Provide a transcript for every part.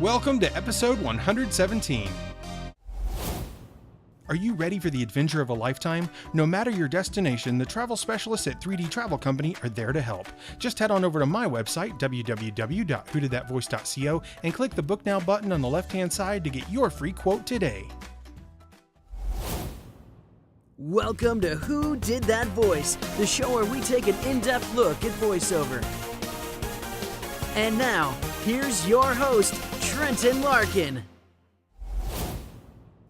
Welcome to episode 117. Are you ready for the adventure of a lifetime? No matter your destination, the travel specialists at 3D Travel Company are there to help. Just head on over to my website, www.whodidthatvoice.co, and click the Book Now button on the left-hand side to get your free quote today. Welcome to Who Did That Voice, the show where we take an in-depth look at voiceover. And now, here's your host, Trenton Larkin.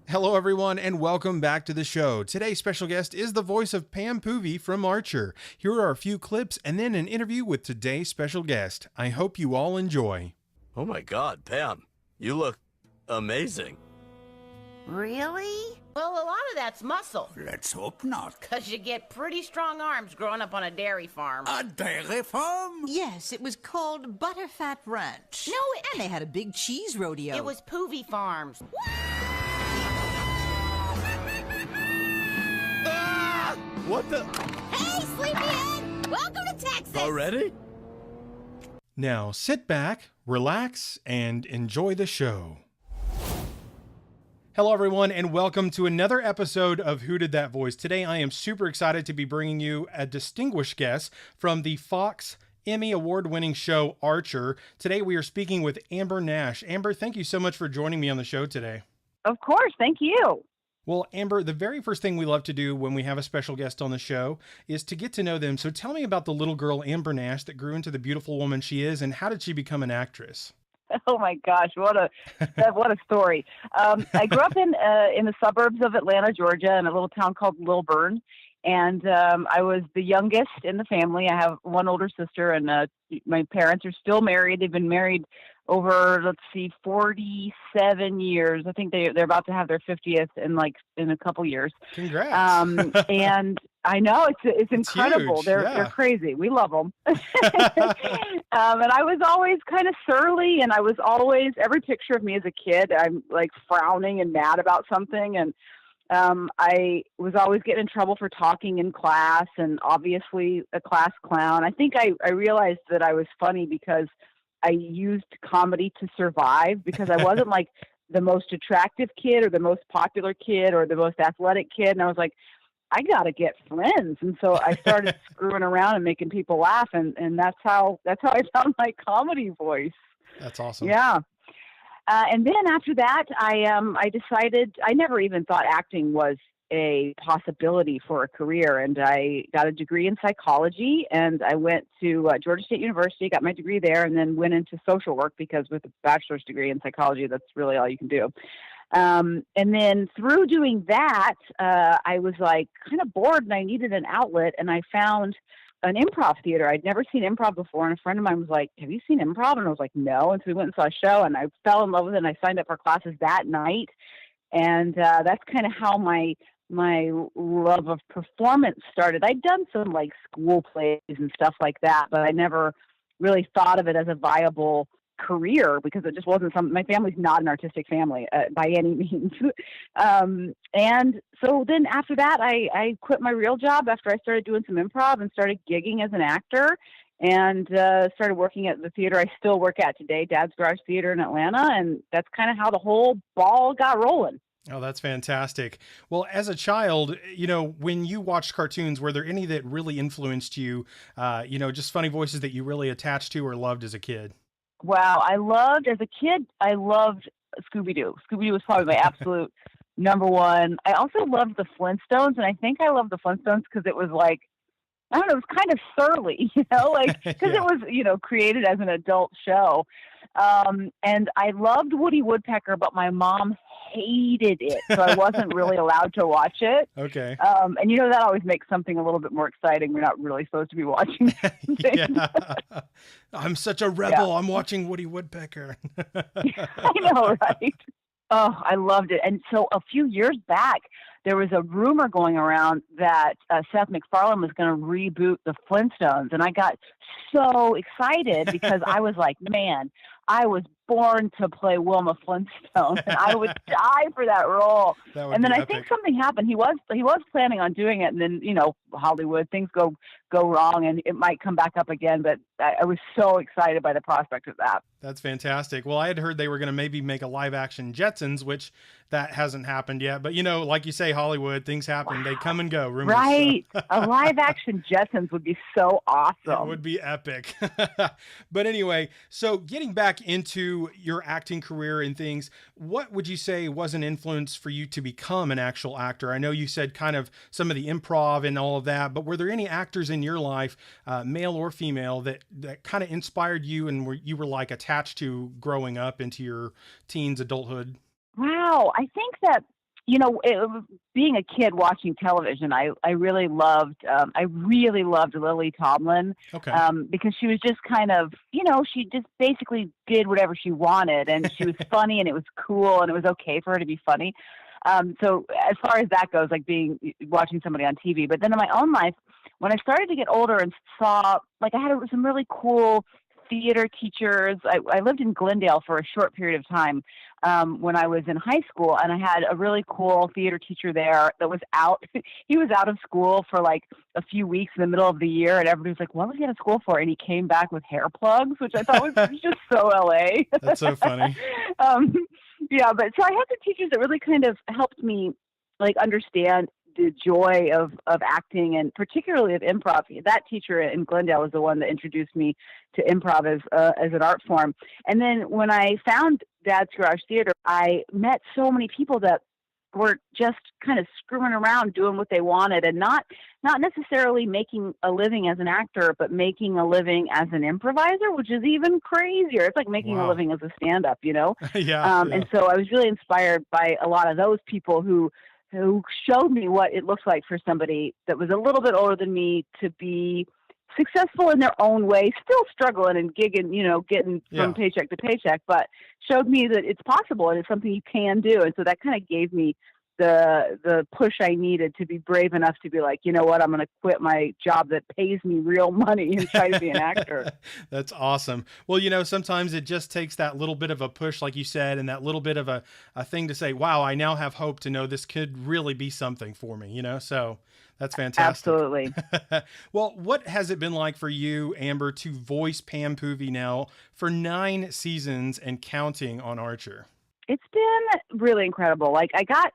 Hello everyone and welcome back to the show. Today's special guest is the voice of Pam Poovey from Archer. Here are a few clips and then an interview with today's special guest. I hope you all enjoy. Oh my God, Pam, you look amazing. Really? Well, a lot of that's muscle. Let's hope not. Because you get pretty strong arms growing up on a dairy farm. A dairy farm? Yes, it was called Butterfat Ranch. No, And they had a big cheese rodeo. it was Poovey Farms. Ah! What the? Hey, sleepyhead! Welcome to Texas! Already? Now sit back, relax, and enjoy the show. Hello everyone and welcome to another episode of Who Did That Voice. Today I am super excited to be bringing you a distinguished guest from the Fox Emmy Award Winning show Archer. Today we are speaking with Amber Nash. Amber, thank you so much for joining me on the show today. Of course, thank you. Well, Amber, the very first thing we love to do when we have a special guest on the show is to get to know them. So tell me about the little girl Amber Nash that grew into the beautiful woman she is, and how did she become an actress? Oh my gosh, what a story! I grew up in the suburbs of Atlanta, Georgia, in a little town called Lilburn, and I was the youngest in the family. I have one older sister, and my parents are still married. They've been married over 47 years. I think they're about to have their 50th in a couple years. Congrats! And I know it's incredible. Huge. They're crazy. We love them. And I was always kind of surly, and I was always, every picture of me as a kid, I'm like frowning and mad about something. And I was always getting in trouble for talking in class, and obviously a class clown. I think I realized that I was funny because I used comedy to survive, because I wasn't like the most attractive kid or the most popular kid or the most athletic kid. And I was like, I got to get friends. And so I started screwing around and making people laugh. And that's how I found my comedy voice. That's awesome. Yeah. And then after that, I decided, I never even thought acting was a possibility for a career. And I got a degree in psychology, and I went to Georgia State University, got my degree there, and then went into social work, because with a bachelor's degree in psychology, that's really all you can do. And then through doing that, I was like kind of bored, and I needed an outlet, and I found an improv theater. I'd never seen improv before, and a friend of mine was like, "Have you seen improv?" And I was like, "No." And so we went and saw a show, and I fell in love with it, and I signed up for classes that night. And that's kind of how my love of performance started. I'd done some like school plays and stuff like that, but I never really thought of it as a viable career, because it just wasn't my family's not an artistic family by any means. And so then after that, I quit my real job after I started doing some improv and started gigging as an actor, and started working at the theater I still work at today, Dad's Garage Theater in Atlanta. And that's kind of how the whole ball got rolling. Oh, that's fantastic. Well, as a child, when you watched cartoons, were there any that really influenced you, just funny voices that you really attached to or loved as a kid? Wow. As a kid, I loved Scooby-Doo. Scooby-Doo was probably my absolute number one. I also loved the Flintstones, and I think I loved the Flintstones because it was like, I don't know, it was kind of surly, because Yeah. it was, created as an adult show. And I loved Woody Woodpecker, but my mom hated it, so I wasn't really allowed to watch it. Okay. And that always makes something a little bit more exciting. We're not really supposed to be watching things. Yeah. I'm such a rebel. Yeah. I'm watching Woody Woodpecker. I know, right? Oh, I loved it. And so a few years back, there was a rumor going around that Seth MacFarlane was going to reboot the Flintstones. And I got so excited because I was like, man, I was born to play Wilma Flintstone, and I would die for that role. That And then be I epic. think something happened. He was planning on doing it, and then Hollywood things go wrong, and it might come back up again. But I was so excited by the prospect of that. That's fantastic. Well, I had heard they were going to maybe make a live action Jetsons, which that hasn't happened yet. But like you say, Hollywood, things happen. Wow. They come and go. Rumors, right. So. A live action Jetsons would be so awesome. It would be epic. But anyway, so getting back into your acting career and things, what would you say was an influence for you to become an actual actor? I know you said kind of some of the improv and all of that, but were there any actors in your life, male or female, that kind of inspired you and you were like attached to growing up into your teens, adulthood? Wow. I think that, being a kid watching television, I really loved Lily Tomlin. Okay. Because she was just kind of, she just basically did whatever she wanted, and she was funny, and it was cool, and it was okay for her to be funny. So as far as that goes, like watching somebody on TV, but then in my own life, when I started to get older and saw, like, I had some really cool theater teachers. I lived in Glendale for a short period of time when I was in high school, and I had a really cool theater teacher there that was out. He was out of school for like a few weeks in the middle of the year, and everybody was like, what was he out of school for? And he came back with hair plugs, which I thought was just so LA. That's so funny. Yeah, but so I had some teachers that really kind of helped me like understand the joy of acting, and particularly of improv. That teacher in Glendale was the one that introduced me to improv as an art form. And then when I found Dad's Garage Theater, I met so many people that were just kind of screwing around doing what they wanted, and not necessarily making a living as an actor, but making a living as an improviser, which is even crazier. It's like making a living as a stand-up, Yeah. And so I was really inspired by a lot of those people who showed me what it looks like for somebody that was a little bit older than me to be successful in their own way, still struggling and gigging, getting from paycheck to paycheck, but showed me that it's possible and it's something you can do. And so that kind of gave me the push I needed to be brave enough to be like, you know what, I'm going to quit my job that pays me real money and try to be an actor. That's awesome. Well, sometimes it just takes that little bit of a push, like you said, and that little bit of a thing to say, wow, I now have hope to know this could really be something for me, so that's fantastic. Absolutely. Well, what has it been like for you, Amber, to voice Pam Poovey now for 9 seasons and counting on Archer? It's been really incredible. Like, I got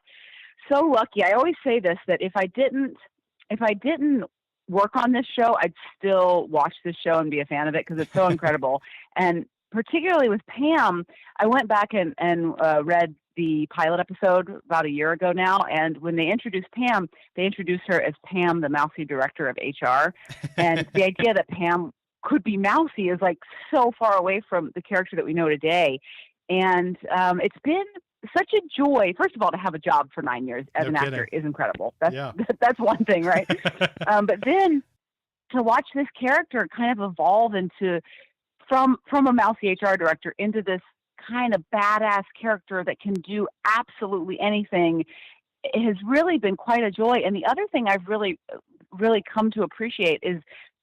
so lucky. I always say this, that if I didn't work on this show, I'd still watch this show and be a fan of it because it's so incredible. And particularly with Pam, I went back and read the pilot episode about a year ago now. And when they introduced Pam, they introduced her as Pam, the mousy director of HR. And the idea that Pam could be mousy is like so far away from the character that we know today. And it's been such a joy, first of all, to have a job for 9 years as an actor is incredible. That's one thing, right? But then to watch this character kind of evolve into from a mousy HR director into this kind of badass character that can do absolutely anything, it has really been quite a joy. And the other thing I've really, really come to appreciate is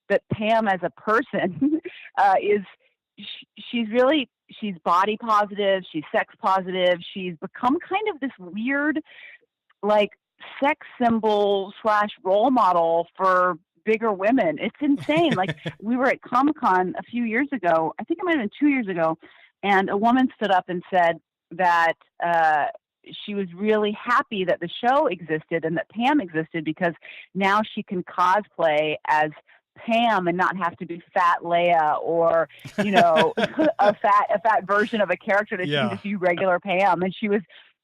that Pam as a person she's body positive, she's sex positive, she's become kind of this weird, like, sex symbol / role model for bigger women. It's insane. Like, we were at Comic-Con a few years ago, I think it might have been 2 years ago, and a woman stood up and said that she was really happy that the show existed and that Pam existed because now she can cosplay as Pam and not have to be fat Leia or, a fat version of a character that she can just be regular Pam. And she was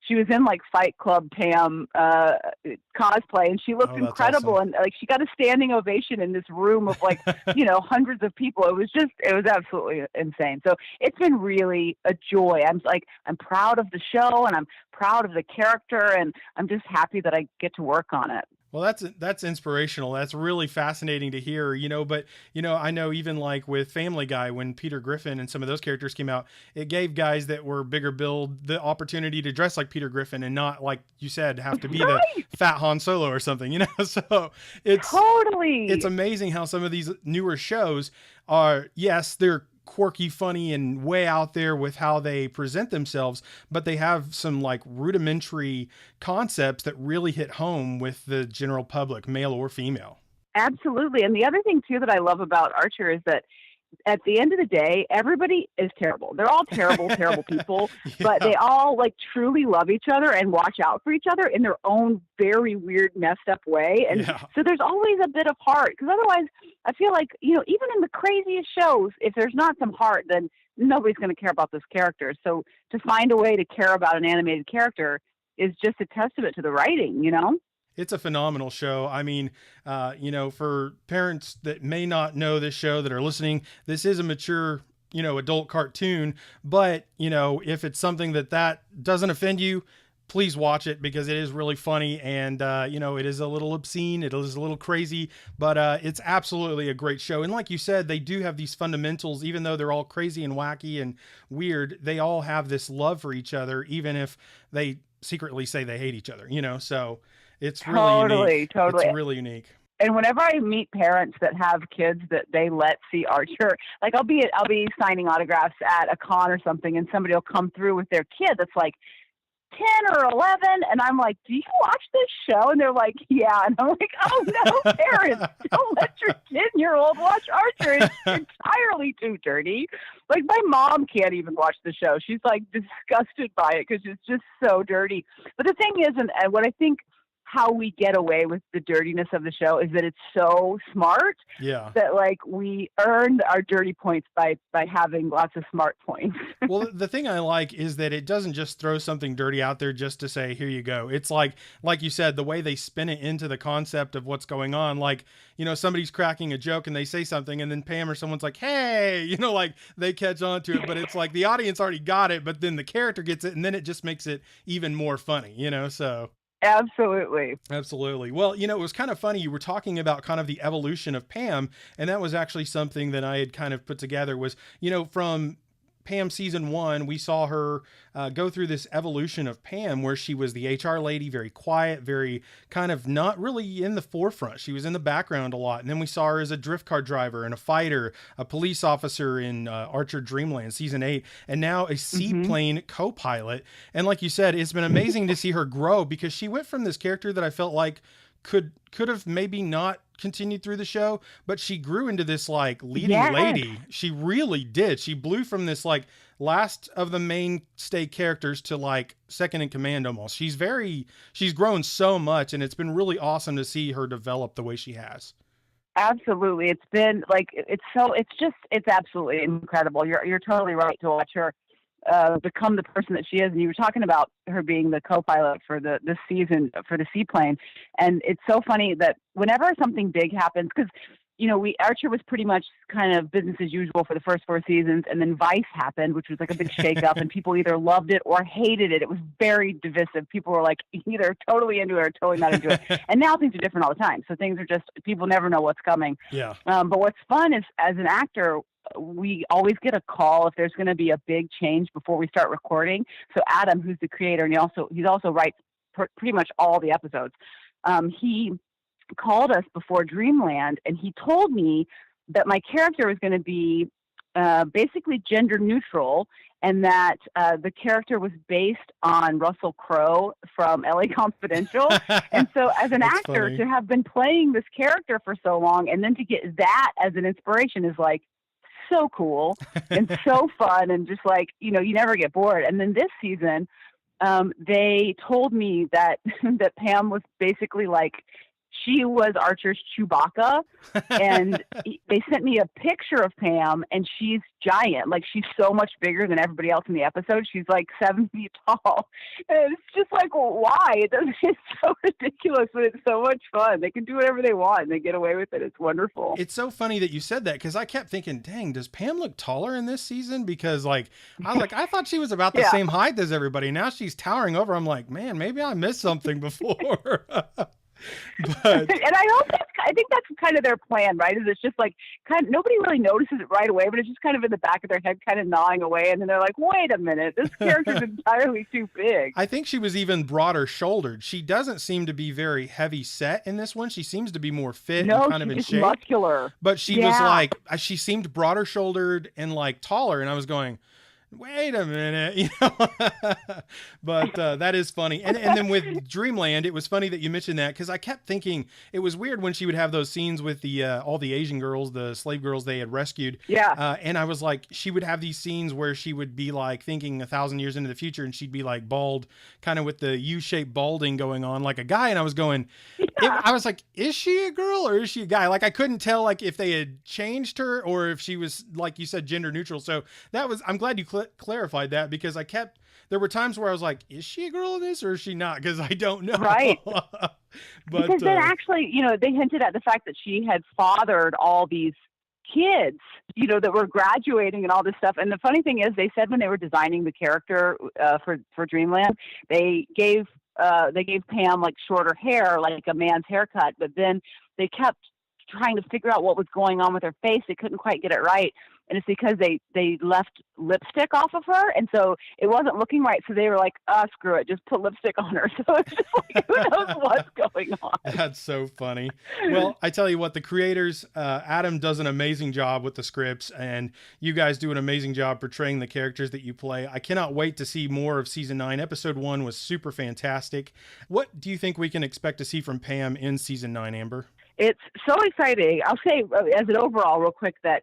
in like Fight Club Pam cosplay, and she looked incredible. Awesome. And like she got a standing ovation in this room of like, hundreds of people. It was absolutely insane. So it's been really a joy. I'm proud of the show and I'm proud of the character, and I'm just happy that I get to work on it. Well, that's inspirational. That's really fascinating to hear, but, I know even like with Family Guy, when Peter Griffin and some of those characters came out, it gave guys that were bigger build the opportunity to dress like Peter Griffin and not, like you said, have to be the fat Han Solo or something, so it's totally, it's amazing how some of these newer shows are, yes, they're quirky, funny, and way out there with how they present themselves, but they have some like rudimentary concepts that really hit home with the general public, male or female. Absolutely. And the other thing too that I love about Archer is that at the end of the day, everybody is terrible. They're all terrible, terrible people, but they all like truly love each other and watch out for each other in their own very weird, messed up way. And so there's always a bit of heart, because otherwise I feel like, you know, even in the craziest shows, if there's not some heart, then nobody's going to care about this character. So to find a way to care about an animated character is just a testament to the writing, you know? It's a phenomenal show. I mean, you know, for parents that may not know this show that are listening, this is a mature, you know, adult cartoon, but you know, if it's something that doesn't offend you, please watch it, because it is really funny. And, you know, it is a little obscene. It is a little crazy, but it's absolutely a great show. And like you said, they do have these fundamentals, even though they're all crazy and wacky and weird, they all have this love for each other, even if they secretly say they hate each other, you know? So it's really unique. Totally. It's really unique. And whenever I meet parents that have kids that they let see Archer, like I'll be signing autographs at a con or something, and somebody will come through with their kid that's like 10 or 11, and I'm like, do you watch this show? And they're like, yeah. And I'm like, oh no, parents, don't let your 10-year-old watch Archer. It's entirely too dirty. Like my mom can't even watch the show. She's like disgusted by it because it's just so dirty. But the thing is, and what I think how we get away with the dirtiness of the show is that it's so smart that like we earned our dirty points by having lots of smart points. Well, the thing I like is that it doesn't just throw something dirty out there just to say, here you go. It's like you said, the way they spin it into the concept of what's going on. Like, you know, somebody's cracking a joke and they say something, and then Pam or someone's like, hey, you know, like they catch on to it, but it's like the audience already got it, but then the character gets it, and then it just makes it even more funny, you know? So Absolutely. Well, you know, it was kind of funny. You were talking about kind of the evolution of Pam, and that was actually something that I had kind of put together was, you know, from Pam season 1, we saw her go through this evolution of Pam where she was the HR lady, very quiet, very kind of not really in the forefront. She was in the background a lot. And then we saw her as a drift car driver and a fighter, a police officer in Archer Dreamland season 8, and now a seaplane co-pilot. And like you said, it's been amazing to see her grow, because she went from this character that I felt like could have maybe not continued through the show, but she grew into this like leading lady. She really did. She blew from this like last of the mainstay characters to like second in command almost. She's grown so much, and it's been really awesome to see her develop the way she has. Absolutely. It's been like, it's absolutely incredible. You're totally right to watch her become the person that she is. And you were talking about her being the co-pilot for this season for the seaplane. And it's so funny that whenever something big happens, because, you know, Archer was pretty much kind of business as usual for the first 4 seasons. And then Vice happened, which was like a big shakeup, and people either loved it or hated it. It was very divisive. People were like either totally into it or totally not into it. And now things are different all the time. So things are just, people never know what's coming. Yeah. But what's fun is, as an actor, we always get a call if there's going to be a big change before we start recording. So Adam, who's the creator, and he also writes pretty much all the episodes. He called us before Dreamland, and he told me that my character was going to be basically gender neutral, and that the character was based on Russell Crowe from LA Confidential. And so as an actor, funny to have been playing this character for so long, and then to get that as an inspiration is like so cool and so fun, and just like, you know, you never get bored. And then this season, they told me that Pam was basically like, she was Archer's Chewbacca, and they sent me a picture of Pam, and she's giant. Like, she's so much bigger than everybody else in the episode. She's like 7 feet tall. And it's just like, well, why? It's so ridiculous, but it's so much fun. They can do whatever they want, and they get away with it. It's wonderful. It's so funny that you said that, because I kept thinking, dang, does Pam look taller in this season? Because like, I thought she was about the same height as everybody. Now she's towering over. I'm like, man, maybe I missed something before. But and I I think that's kind of their plan, right? Is it's just like nobody really notices it right away, but it's just kind of in the back of their head, kind of gnawing away, and then they're like, "Wait a minute, this character's entirely too big." I think she was even broader shouldered. She doesn't seem to be very heavy set in this one. She seems to be more fit and kind of in shape. Muscular. But she was like, she seemed broader shouldered and like taller, and I was going, wait a minute, you know. But that is funny. And then with Dreamland, it was funny that you mentioned that, because I kept thinking it was weird when she would have those scenes with the all the Asian girls, the slave girls they had rescued. Yeah. And I was like, she would have these scenes where she would be like thinking 1,000 years into the future, and she'd be like bald, kind of with the U-shaped balding going on like a guy. And I was going, I was like, is she a girl or is she a guy? Like, I couldn't tell like if they had changed her or if she was, like you said, gender neutral. So that was, I'm glad you clarified that, because there were times where I was like, is she a girl in this or is she not? Because I don't know. Right. But because then actually, they hinted at the fact that she had fathered all these kids, that were graduating and all this stuff. And the funny thing is, they said when they were designing the character for Dreamland, they gave Pam like shorter hair, like a man's haircut, but then they kept trying to figure out what was going on with her face. They couldn't quite get it right. And it's because they left lipstick off of her, and so it wasn't looking right. So they were like, screw it, just put lipstick on her. So it's just like, who knows what's going on. That's so funny. Well, I tell you what, the creators, Adam does an amazing job with the scripts, and you guys do an amazing job portraying the characters that you play. I cannot wait to see more of season 9. Episode 1 was super fantastic. What do you think we can expect to see from Pam in season 9, Amber? It's so exciting. I'll say as an overall real quick that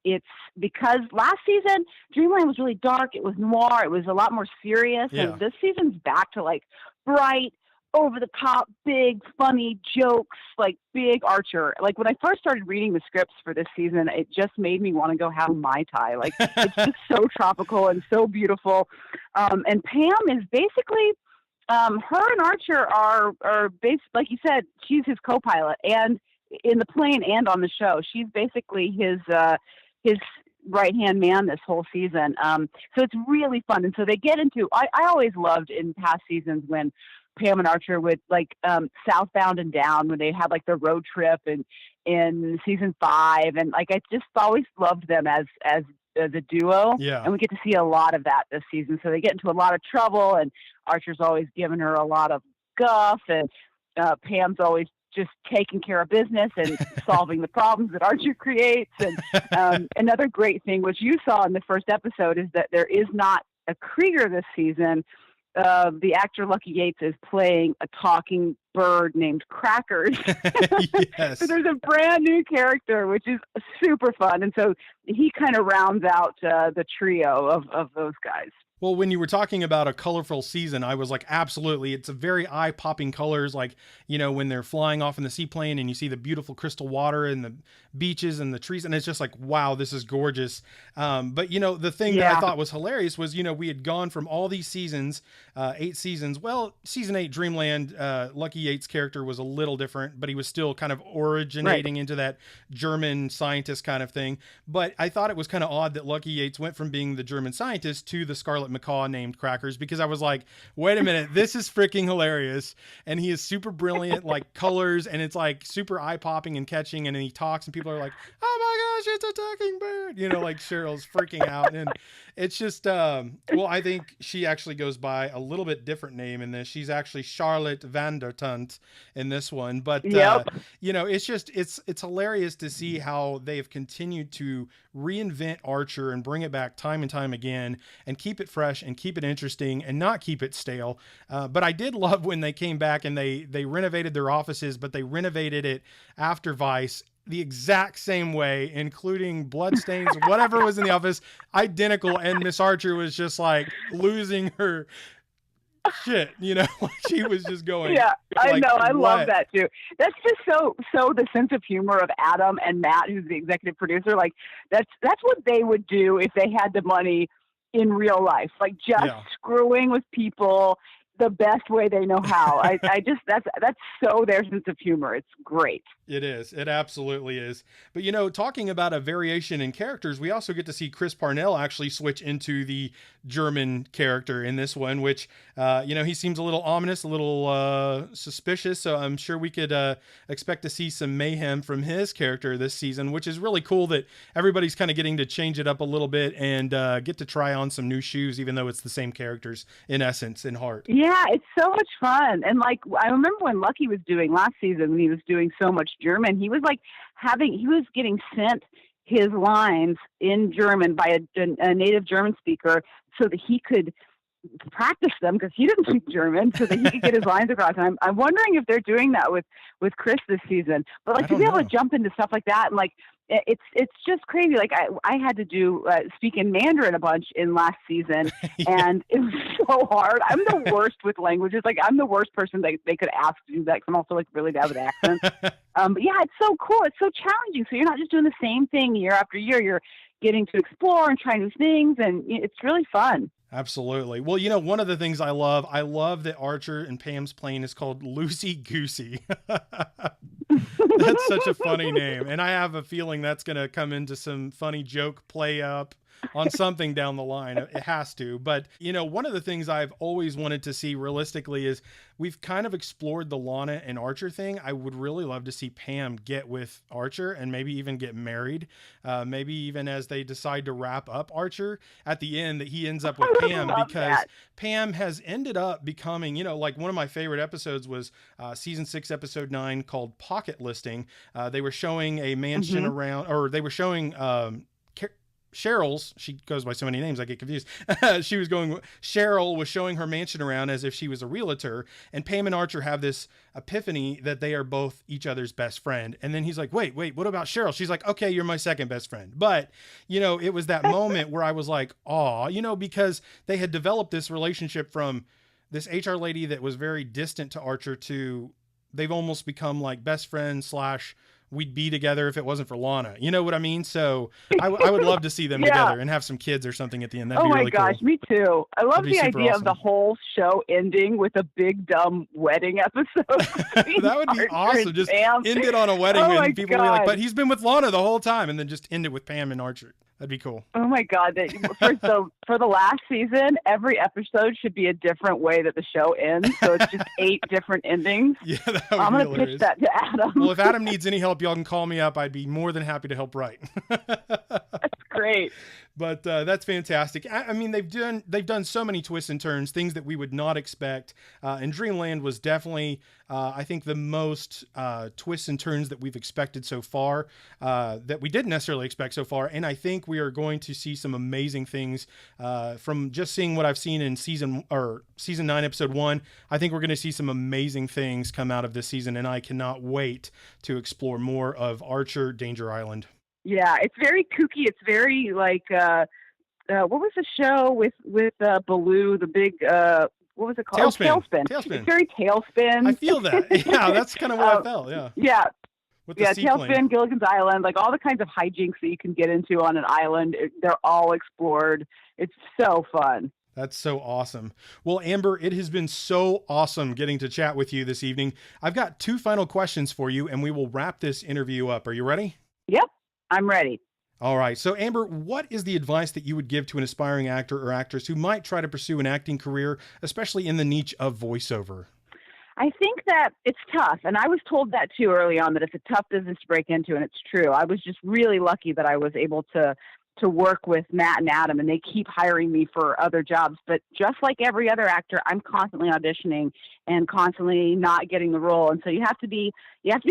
it's because last season Dreamland was really dark. It was noir. It was a lot more serious. Yeah. And this season's back to like bright, over the top, big, funny jokes, like big Archer. Like when I first started reading the scripts for this season, it just made me want to go have a Mai Tai. Like it's just so tropical and so beautiful. And Pam is basically, her and Archer are based, like you said, she's his co-pilot, and in the plane and on the show, she's basically his right-hand man this whole season. So it's really fun. And so they get into, I always loved in past seasons when Pam and Archer would like, Southbound and Down, when they had like the road trip and in season 5. And like, I just always loved them as a duo. Yeah. And we get to see a lot of that this season. So they get into a lot of trouble, and Archer's always giving her a lot of guff, and Pam's always just taking care of business and solving the problems that Archer creates. And another great thing, which you saw in the first episode, is that there is not a Krieger this season. The actor Lucky Yates is playing a talking bird named Crackers. Yes. So there's a brand new character, which is super fun. And so he kind of rounds out the trio of those guys. Well, when you were talking about a colorful season, I was like, absolutely. It's a very eye-popping colors, like, when they're flying off in the seaplane and you see the beautiful crystal water and the beaches and the trees, and it's just like, wow, this is gorgeous. But, the thing that I thought was hilarious was, we had gone from all these seasons, 8 seasons. Well, season 8, Dreamland, Lucky Yates' character was a little different, but he was still kind of originating into that German scientist kind of thing. But I thought it was kind of odd that Lucky Yates went from being the German scientist to the Scarlet Macaw named Crackers, because I was like, wait a minute, this is freaking hilarious. And he is super brilliant, like colors, and it's like super eye-popping and catching, and then he talks and people are like, oh my gosh, it's a talking bird, like Cheryl's freaking out. And it's just well, I think she actually goes by a little bit different name in this. She's actually Charlotte Vandertunt in this one, but it's just it's hilarious to see how they have continued to reinvent Archer and bring it back time and time again and keep it fresh and keep it interesting and not keep it stale. But I did love when they came back and they renovated their offices, but they renovated it after Vice the exact same way, including bloodstains, whatever was in the office, identical. And Miss Archer was just like losing her shit, she was just going. Yeah, I like, know. I what? love that too. That's just so the sense of humor of Adam and Matt, who's the executive producer. Like that's what they would do if they had the money in real life, like just screwing with people, the best way they know how. I just, that's so their sense of humor. It's great. It is. It absolutely is. But, you know, talking about a variation in characters, we also get to see Chris Parnell actually switch into the German character in this one, which, you know, he seems a little ominous, a little suspicious. So I'm sure we could expect to see some mayhem from his character this season, which is really cool that everybody's kind of getting to change it up a little bit and get to try on some new shoes, even though it's the same characters in essence, in heart. Yeah, it's so much fun. And like, I remember when Lucky was doing last season, when he was doing so much German, he was like he was getting sent his lines in German by a native German speaker so that he could practice them, because he didn't speak German, so that he could get his lines across. And I'm wondering if they're doing that with Chris this season. But like to be able to jump into stuff like that, and like it's just crazy. Like I had to do speak in Mandarin a bunch in last season, and it was so hard. I'm the worst with languages. Like I'm the worst person they could ask to do that, because I'm also like really bad with accents. But yeah, it's so cool. It's so challenging. So you're not just doing the same thing year after year. You're getting to explore and try new things, and it's really fun. Absolutely. Well, you know, one of the things I love that Archer and Pam's plane is called Loosey Goosey. That's such a funny name. And I have a feeling that's going to come into some funny joke play up on something down the line. It has to. But, you know, one of the things I've always wanted to see realistically is we've kind of explored the Lana and Archer thing. I would really love to see Pam get with Archer and maybe even get married. Maybe even as they decide to wrap up Archer at the end, that he ends up with Pam, because Pam has ended up becoming, you know, like one of my favorite episodes was season 6, episode 9, called Pocket Listing. They were showing a mansion around, or they were showing, Cheryl's, she goes by so many names I get confused. Cheryl was showing her mansion around as if she was a realtor, and Pam and Archer have this epiphany that they are both each other's best friend. And then he's like, wait, what about Cheryl? She's like, okay, you're my second best friend. But, you know, it was that moment where I was like, aw, you know, because they had developed this relationship from this HR lady that was very distant to Archer to they've almost become like best friends / we'd be together if it wasn't for Lana. You know what I mean? So I would love to see them together and have some kids or something at the end. That'd be really cool. Oh my gosh, me too. I love the idea of the whole show ending with a big dumb wedding episode. That would be awesome. Just end it on a wedding and people be like, but he's been with Lana the whole time, and then just end it with Pam and Archer. That'd be cool. Oh my God. For the last season, every episode should be a different way that the show ends. So it's just 8 different endings. Yeah, that would I'm going to pitch that to Adam. Well, if Adam needs any help, y'all can call me up. I'd be more than happy to help write. That's great. But that's fantastic. I mean, they've done so many twists and turns, things that we would not expect. And Dreamland was definitely, I think, the most twists and turns that we've expected so far, that we didn't necessarily expect so far. And I think we are going to see some amazing things from just seeing what I've seen in season 9, episode 1. I think we're going to see some amazing things come out of this season, and I cannot wait to explore more of Archer Danger Island. Yeah, it's very kooky. It's very like, what was the show with Baloo, the big, what was it called? Tailspin. It's very Tailspin. I feel that. Yeah, that's kind of what I felt. Yeah. Yeah. With the Tailspin, Gilligan's Island, like all the kinds of hijinks that you can get into on an island. They're all explored. It's so fun. That's so awesome. Well, Amber, it has been so awesome getting to chat with you this evening. I've got 2 final questions for you, and we will wrap this interview up. Are you ready? Yep, I'm ready. All right. So, Amber, what is the advice that you would give to an aspiring actor or actress who might try to pursue an acting career, especially in the niche of voiceover? I think that it's tough, and I was told that too early on, that it's a tough business to break into, and it's true. I was just really lucky that I was able to work with Matt and Adam, and they keep hiring me for other jobs. But just like every other actor, I'm constantly auditioning and constantly not getting the role. And so you have to be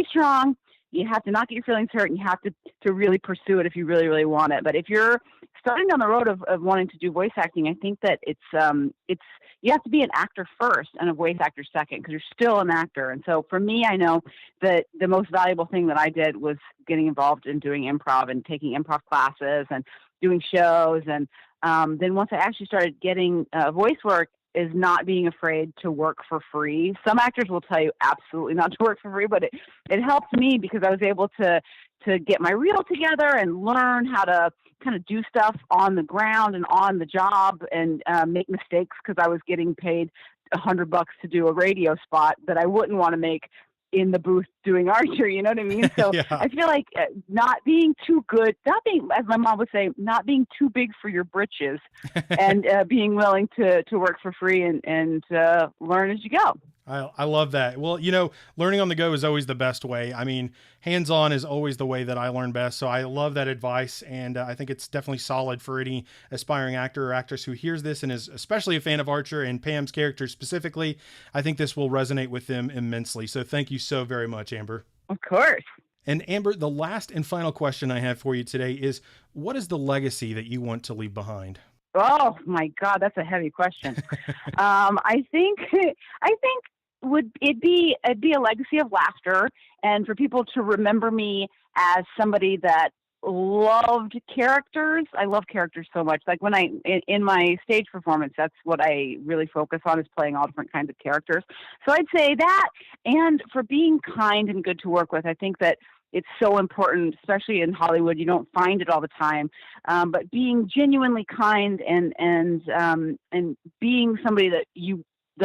strong. You have to not get your feelings hurt, and you have to really pursue it if you really, really want it. But if you're starting down the road of wanting to do voice acting, I think that it's you have to be an actor first and a voice actor second, because you're still an actor. And so for me, I know that the most valuable thing that I did was getting involved in doing improv and taking improv classes and doing shows. And then once I actually started getting voice work, is not being afraid to work for free. Some actors will tell you absolutely not to work for free, but it helped me because I was able to get my reel together and learn how to kind of do stuff on the ground and on the job and make mistakes, because I was getting paid $100 to do a radio spot that I wouldn't want to make in the booth doing Archer, you know what I mean? So Yeah. I feel like not being too good, not being, as my mom would say, not being too big for your britches, and being willing to work for free and learn as you go. I love that. Well, learning on the go is always the best way. I mean, hands-on is always the way that I learn best. So I love that advice. And I think it's definitely solid for any aspiring actor or actress who hears this and is especially a fan of Archer and Pam's character specifically. I think this will resonate with them immensely. So thank you so very much, Amber. Of course. And Amber, the last and final question I have for you today is, what is the legacy that you want to leave behind? Oh my God, that's a heavy question. I think it'd be a legacy of laughter, and for people to remember me as somebody that loved characters. I love characters so much. Like when in my stage performance, that's what I really focus on, is playing all different kinds of characters. So I'd say that, and for being kind and good to work with. I think that it's so important, especially in Hollywood. You don't find it all the time, but being genuinely kind and being somebody that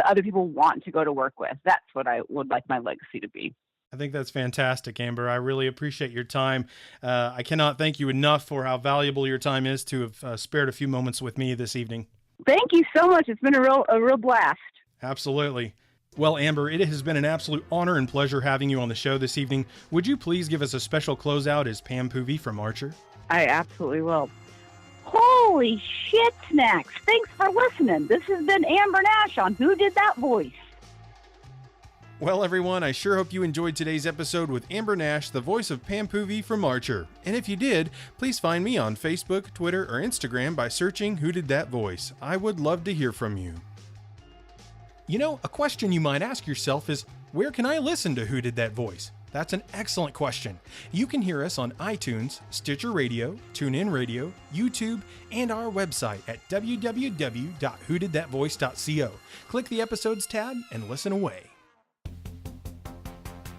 other people want to go to work with. That's what I would like my legacy to be. I think that's fantastic, Amber. I really appreciate your time. I cannot thank you enough for how valuable your time is to have spared a few moments with me this evening. Thank you so much. It's been a real blast. Absolutely. Well, Amber, it has been an absolute honor and pleasure having you on the show this evening. Would you please give us a special closeout as Pam Poovey from Archer? I absolutely will. Holy shit snacks. Thanks for listening. This has been Amber Nash on Who Did That Voice? Well, everyone, I sure hope you enjoyed today's episode with Amber Nash, the voice of Pam Poovey from Archer. And if you did, please find me on Facebook, Twitter, or Instagram by searching Who Did That Voice. I would love to hear from you. A question you might ask yourself is, where can I listen to Who Did That Voice? That's an excellent question. You can hear us on iTunes, Stitcher Radio, TuneIn Radio, YouTube, and our website at www.whodidthatvoice.co. Click the episodes tab and listen away.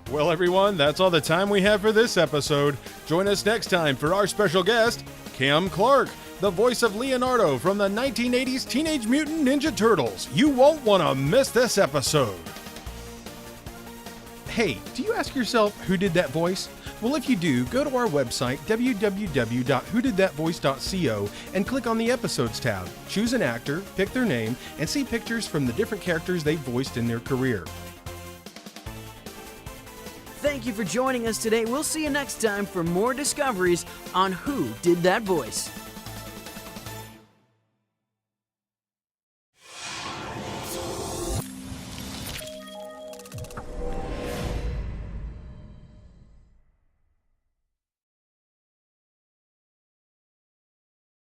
Well, everyone, that's all the time we have for this episode. Join us next time for our special guest, Cam Clark, the voice of Leonardo from the 1980s Teenage Mutant Ninja Turtles. You won't want to miss this episode. Hey, do you ask yourself who did that voice? Well, if you do, go to our website, www.whodidthatvoice.co, and click on the Episodes tab. Choose an actor, pick their name, and see pictures from the different characters they've voiced in their career. Thank you for joining us today. We'll see you next time for more discoveries on Who Did That Voice.